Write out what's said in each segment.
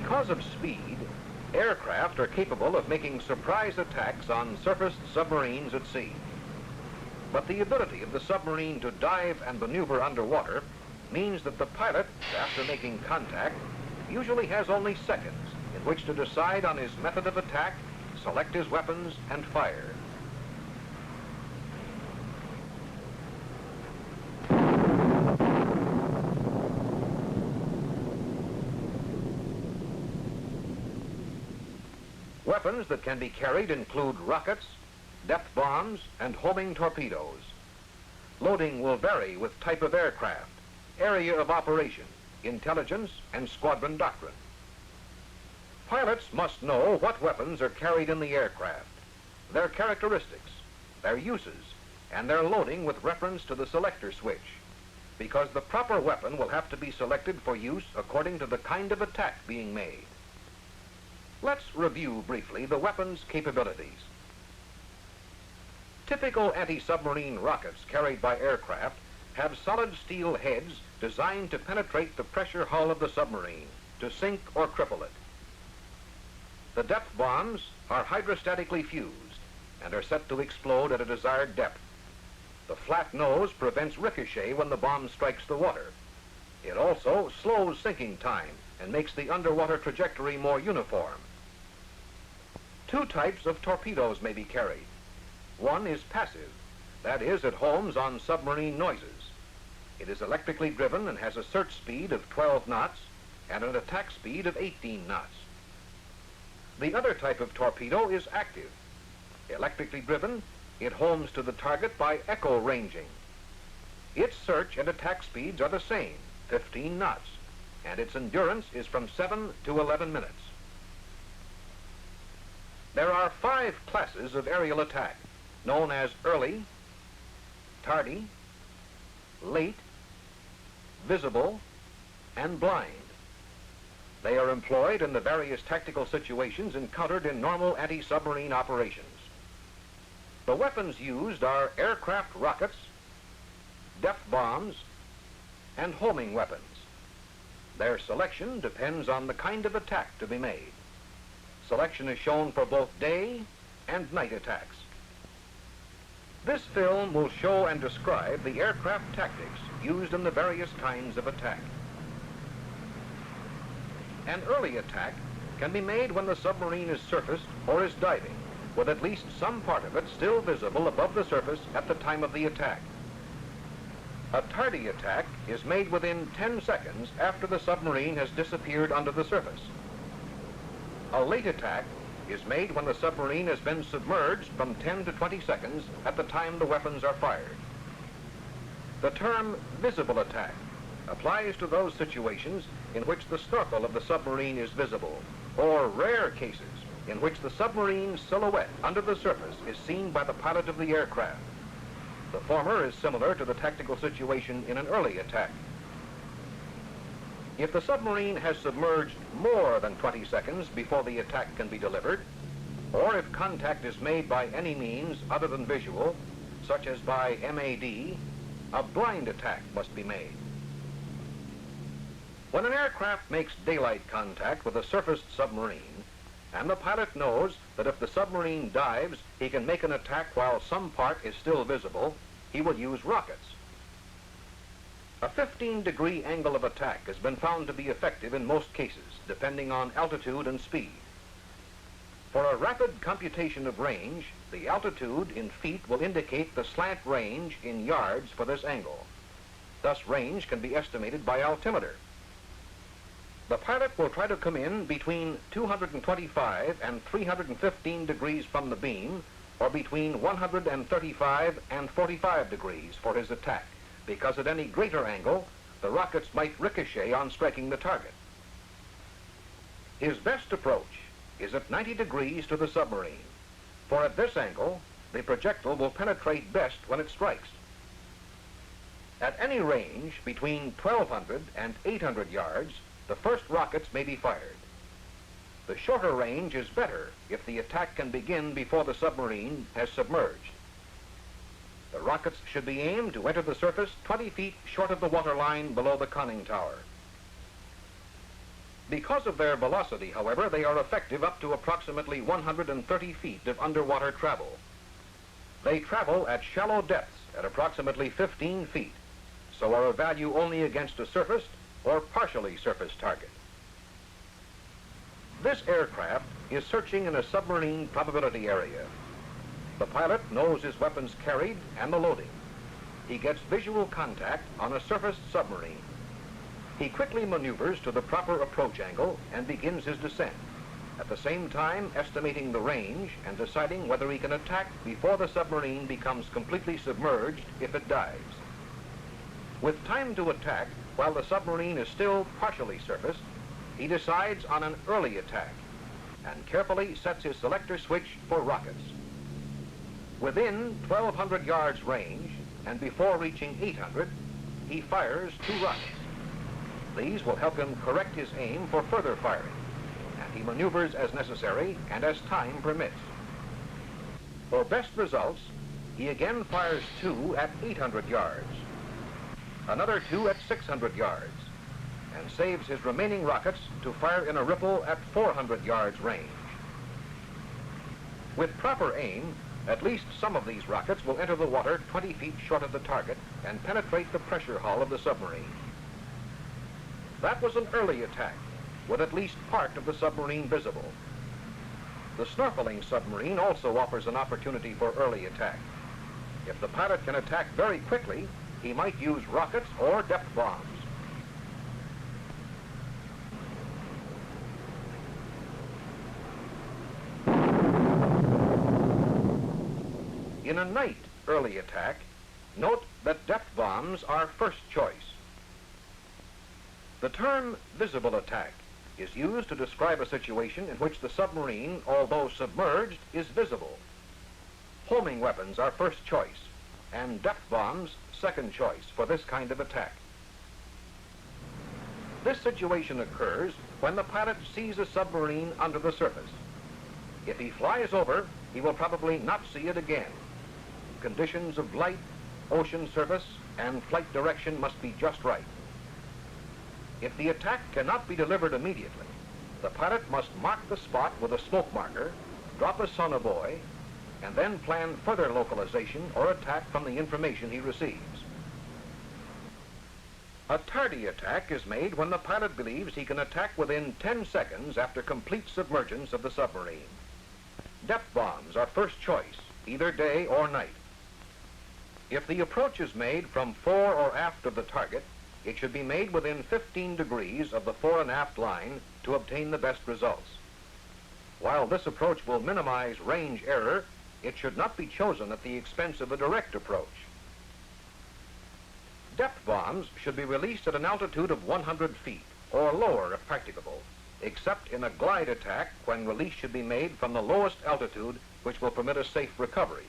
Because of speed, aircraft are capable of making surprise attacks on surfaced submarines at sea. But the ability of the submarine to dive and maneuver underwater means that the pilot, after making contact, usually has only seconds in which to decide on his method of attack, select his weapons, and fire. Weapons that can be carried include rockets, depth bombs, and homing torpedoes. Loading will vary with type of aircraft, area of operation, intelligence, and squadron doctrine. Pilots must know what weapons are carried in the aircraft, their characteristics, their uses, and their loading with reference to the selector switch, because the proper weapon will have to be selected for use according to the kind of attack being made. Let's review briefly the weapon's capabilities. Typical anti-submarine rockets carried by aircraft have solid steel heads designed to penetrate the pressure hull of the submarine, to sink or cripple it. The depth bombs are hydrostatically fused and are set to explode at a desired depth. The flat nose prevents ricochet when the bomb strikes the water. It also slows sinking time and makes the underwater trajectory more uniform. Two types of torpedoes may be carried. One is passive, that is, it homes on submarine noises. It is electrically driven and has a search speed of 12 knots and an attack speed of 18 knots. The other type of torpedo is active. Electrically driven, it homes to the target by echo ranging. Its search and attack speeds are the same, 15 knots, and its endurance is from 7 to 11 minutes. There are 5 classes of aerial attack, known as early, tardy, late, visible, and blind. They are employed in the various tactical situations encountered in normal anti-submarine operations. The weapons used are aircraft rockets, depth bombs, and homing weapons. Their selection depends on the kind of attack to be made. Selection is shown for both day and night attacks. This film will show and describe the aircraft tactics used in the various kinds of attack. An early attack can be made when the submarine is surfaced or is diving, with at least some part of it still visible above the surface at the time of the attack. A tardy attack is made within 10 seconds after the submarine has disappeared under the surface. A late attack is made when the submarine has been submerged from 10 to 20 seconds at the time the weapons are fired. The term visible attack applies to those situations in which the snorkel of the submarine is visible, or rare cases in which the submarine's silhouette under the surface is seen by the pilot of the aircraft. The former is similar to the tactical situation in an early attack. If the submarine has submerged more than 20 seconds before the attack can be delivered, or if contact is made by any means other than visual, such as by MAD, a blind attack must be made. When an aircraft makes daylight contact with a surfaced submarine, and the pilot knows that if the submarine dives, he can make an attack while some part is still visible, he will use rockets. A 15-degree angle of attack has been found to be effective in most cases, depending on altitude and speed. For a rapid computation of range, the altitude in feet will indicate the slant range in yards for this angle. Thus, range can be estimated by altimeter. The pilot will try to come in between 225 and 315 degrees from the beam, or between 135 and 45 degrees for his attack, because at any greater angle, the rockets might ricochet on striking the target. His best approach is at 90 degrees to the submarine, for at this angle, the projectile will penetrate best when it strikes. At any range between 1,200 and 800 yards, the first rockets may be fired. The shorter range is better if the attack can begin before the submarine has submerged. The rockets should be aimed to enter the surface 20 feet short of the waterline below the conning tower. Because of their velocity, however, they are effective up to approximately 130 feet of underwater travel. They travel at shallow depths at approximately 15 feet, so are of value only against a surfaced or partially surfaced target. This aircraft is searching in a submarine probability area. The pilot knows his weapons carried and the loading. He gets visual contact on a surfaced submarine. He quickly maneuvers to the proper approach angle and begins his descent, at the same time estimating the range and deciding whether he can attack before the submarine becomes completely submerged if it dives. With time to attack while the submarine is still partially surfaced, he decides on an early attack and carefully sets his selector switch for rockets. Within 1,200 yards range and before reaching 800, he fires 2 rockets. These will help him correct his aim for further firing, and he maneuvers as necessary and as time permits. For best results, he again fires 2 at 800 yards, another 2 at 600 yards, and saves his remaining rockets to fire in a ripple at 400 yards range. With proper aim, at least some of these rockets will enter the water 20 feet short of the target and penetrate the pressure hull of the submarine. That was an early attack, with at least part of the submarine visible. The snorkeling submarine also offers an opportunity for early attack. If the pilot can attack very quickly, he might use rockets or depth bombs. In a night early attack, note that depth bombs are first choice. The term visible attack is used to describe a situation in which the submarine, although submerged, is visible. Homing weapons are first choice, and depth bombs second choice for this kind of attack. This situation occurs when the pilot sees a submarine under the surface. If he flies over, he will probably not see it again. Conditions of light, ocean surface, and flight direction must be just right. If the attack cannot be delivered immediately, the pilot must mark the spot with a smoke marker, drop a sonobuoy, and then plan further localization or attack from the information he receives. A tardy attack is made when the pilot believes he can attack within 10 seconds after complete submergence of the submarine. Depth bombs are first choice, either day or night. If the approach is made from fore or aft of the target, it should be made within 15 degrees of the fore and aft line to obtain the best results. While this approach will minimize range error, it should not be chosen at the expense of a direct approach. Depth bombs should be released at an altitude of 100 feet or lower if practicable, except in a glide attack when release should be made from the lowest altitude, which will permit a safe recovery.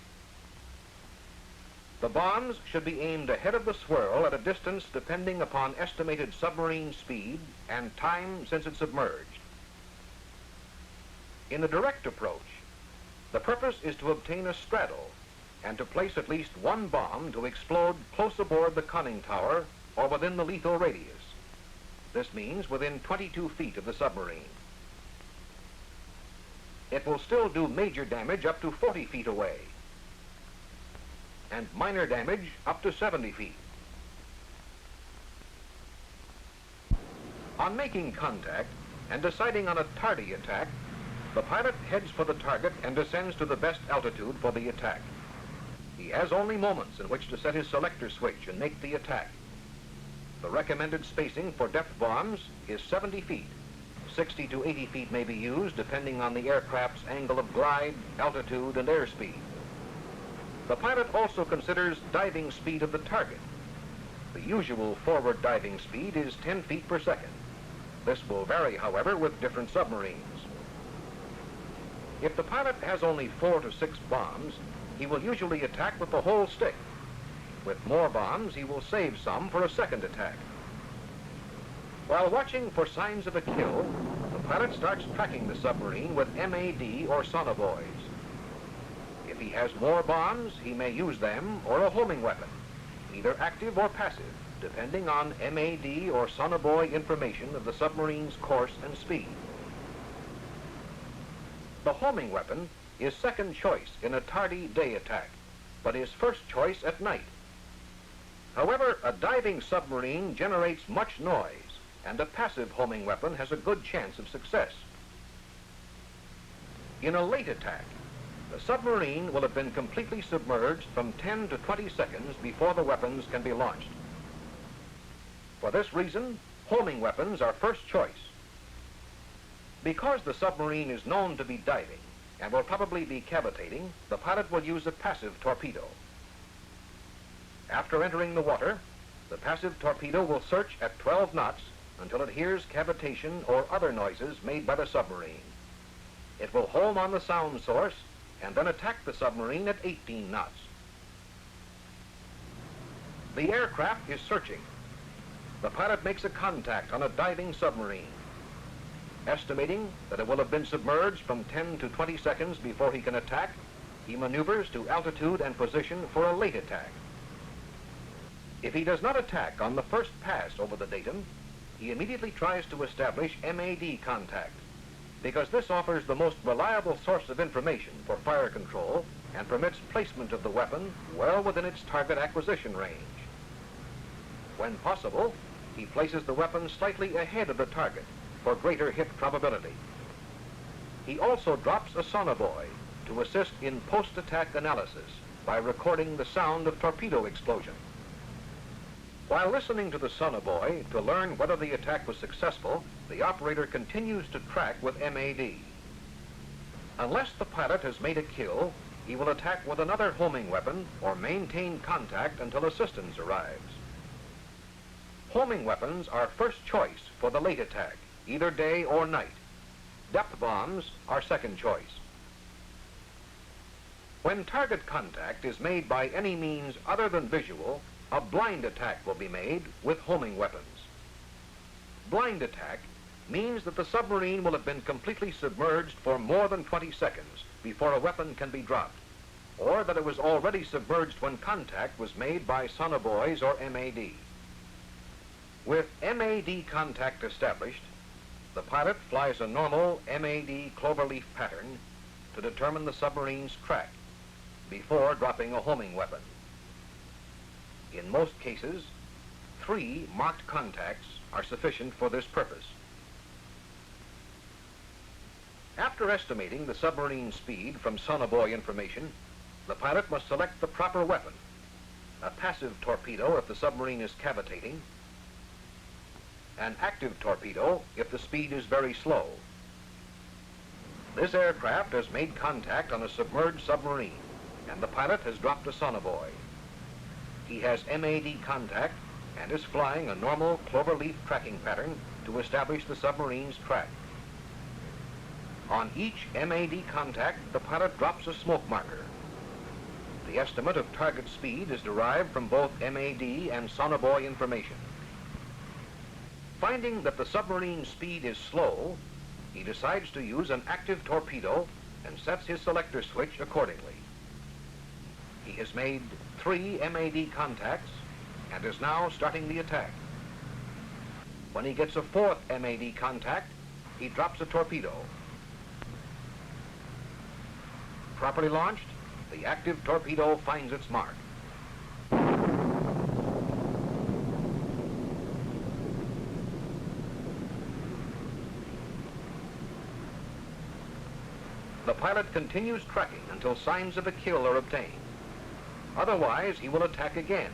The bombs should be aimed ahead of the swirl at a distance depending upon estimated submarine speed and time since it's submerged. In the direct approach, the purpose is to obtain a straddle and to place at least one bomb to explode close aboard the conning tower or within the lethal radius. This means within 22 feet of the submarine. It will still do major damage up to 40 feet away, and minor damage up to 70 feet. On making contact and deciding on a tardy attack, the pilot heads for the target and descends to the best altitude for the attack. He has only moments in which to set his selector switch and make the attack. The recommended spacing for depth bombs is 70 feet. 60 to 80 feet may be used depending on the aircraft's angle of glide, altitude, and airspeed. The pilot also considers diving speed of the target. The usual forward diving speed is 10 feet per second. This will vary, however, with different submarines. If the pilot has only 4 to 6 bombs, he will usually attack with the whole stick. With more bombs, he will save some for a second attack. While watching for signs of a kill, the pilot starts tracking the submarine with MAD or sonobuoys. If he has more bombs, he may use them or a homing weapon, either active or passive, depending on MAD or sonobuoy information of the submarine's course and speed. The homing weapon is second choice in a tardy day attack, but is first choice at night. However, a diving submarine generates much noise, and a passive homing weapon has a good chance of success. In a late attack, the submarine will have been completely submerged from 10 to 20 seconds before the weapons can be launched. For this reason, homing weapons are first choice. Because the submarine is known to be diving and will probably be cavitating, the pilot will use a passive torpedo. After entering the water, the passive torpedo will search at 12 knots until it hears cavitation or other noises made by the submarine. It will home on the sound source and then attack the submarine at 18 knots. The aircraft is searching. The pilot makes a contact on a diving submarine. Estimating that it will have been submerged from 10 to 20 seconds before he can attack, he maneuvers to altitude and position for a late attack. If he does not attack on the first pass over the datum, he immediately tries to establish MAD contact, because this offers the most reliable source of information for fire control and permits placement of the weapon well within its target acquisition range. When possible, he places the weapon slightly ahead of the target for greater hit probability. He also drops a sonobuoy to assist in post-attack analysis by recording the sound of torpedo explosion. While listening to the sonobuoy to learn whether the attack was successful, the operator continues to track with MAD. Unless the pilot has made a kill, he will attack with another homing weapon or maintain contact until assistance arrives. Homing weapons are first choice for the late attack, either day or night. Depth bombs are second choice. When target contact is made by any means other than visual, a blind attack will be made with homing weapons. Blind attack means that the submarine will have been completely submerged for more than 20 seconds before a weapon can be dropped, or that it was already submerged when contact was made by sonobuoys or MAD. With MAD contact established, the pilot flies a normal MAD cloverleaf pattern to determine the submarine's track before dropping a homing weapon. In most cases, 3 marked contacts are sufficient for this purpose. After estimating the submarine speed from sonobuoy information, the pilot must select the proper weapon: a passive torpedo if the submarine is cavitating, an active torpedo if the speed is very slow. This aircraft has made contact on a submerged submarine, and the pilot has dropped a sonobuoy. He has MAD contact and is flying a normal cloverleaf tracking pattern to establish the submarine's track. On each MAD contact, the pilot drops a smoke marker. The estimate of target speed is derived from both MAD and sonobuoy information. Finding that the submarine's speed is slow, he decides to use an active torpedo and sets his selector switch accordingly. He has made 3 MAD contacts and is now starting the attack. When he gets a 4th MAD contact, he drops a torpedo. Properly launched, the active torpedo finds its mark. The pilot continues tracking until signs of a kill are obtained. Otherwise, he will attack again,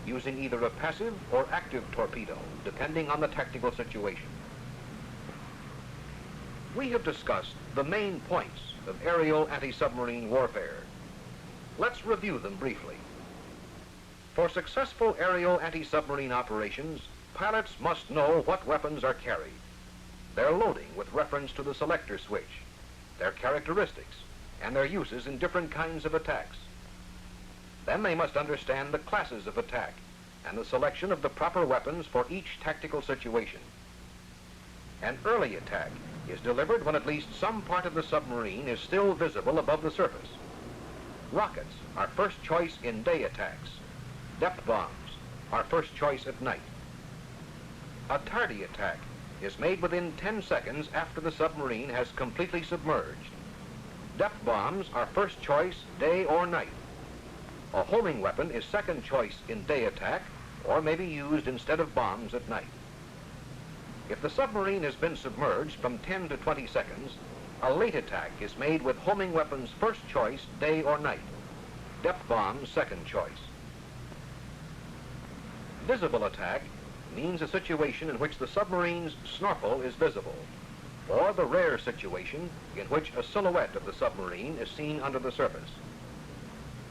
using either a passive or active torpedo, depending on the tactical situation. We have discussed the main points of aerial anti-submarine warfare. Let's review them briefly. For successful aerial anti-submarine operations, pilots must know what weapons are carried, their loading with reference to the selector switch, their characteristics, and their uses in different kinds of attacks. Then they must understand the classes of attack and the selection of the proper weapons for each tactical situation. An early attack is delivered when at least some part of the submarine is still visible above the surface. Rockets are first choice in day attacks. Depth bombs are first choice at night. A tardy attack is made within 10 seconds after the submarine has completely submerged. Depth bombs are first choice day or night. A homing weapon is second choice in day attack or may be used instead of bombs at night. If the submarine has been submerged from 10 to 20 seconds, a late attack is made with homing weapons first choice day or night. Depth bombs second choice. Visible attack means a situation in which the submarine's snorkel is visible, or the rare situation in which a silhouette of the submarine is seen under the surface.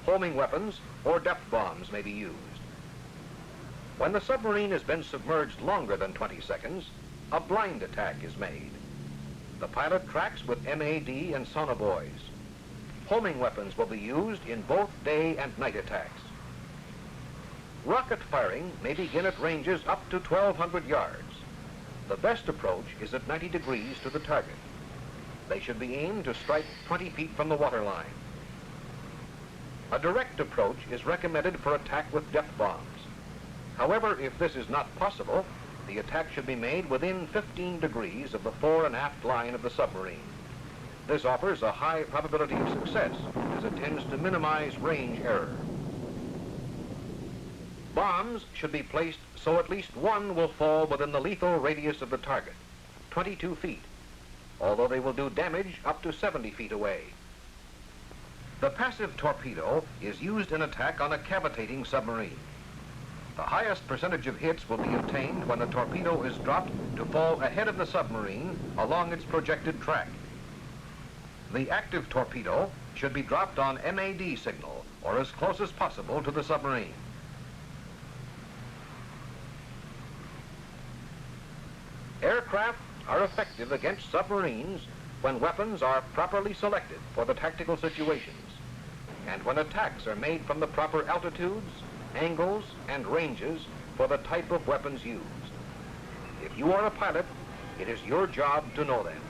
Homing weapons or depth bombs may be used. When the submarine has been submerged longer than 20 seconds, a blind attack is made. The pilot tracks with MAD and sonobuoys. Homing weapons will be used in both day and night attacks. Rocket firing may begin at ranges up to 1,200 yards. The best approach is at 90 degrees to the target. They should be aimed to strike 20 feet from the waterline. A direct approach is recommended for attack with depth bombs. However, if this is not possible, the attack should be made within 15 degrees of the fore and aft line of the submarine. This offers a high probability of success, as it tends to minimize range error. Bombs should be placed so at least one will fall within the lethal radius of the target, 22 feet, although they will do damage up to 70 feet away. The passive torpedo is used in attack on a cavitating submarine. The highest percentage of hits will be obtained when the torpedo is dropped to fall ahead of the submarine along its projected track. The active torpedo should be dropped on MAD signal or as close as possible to the submarine. Aircraft are effective against submarines when weapons are properly selected for the tactical situations and when attacks are made from the proper altitudes, angles, and ranges for the type of weapons used. If you are a pilot, it is your job to know them.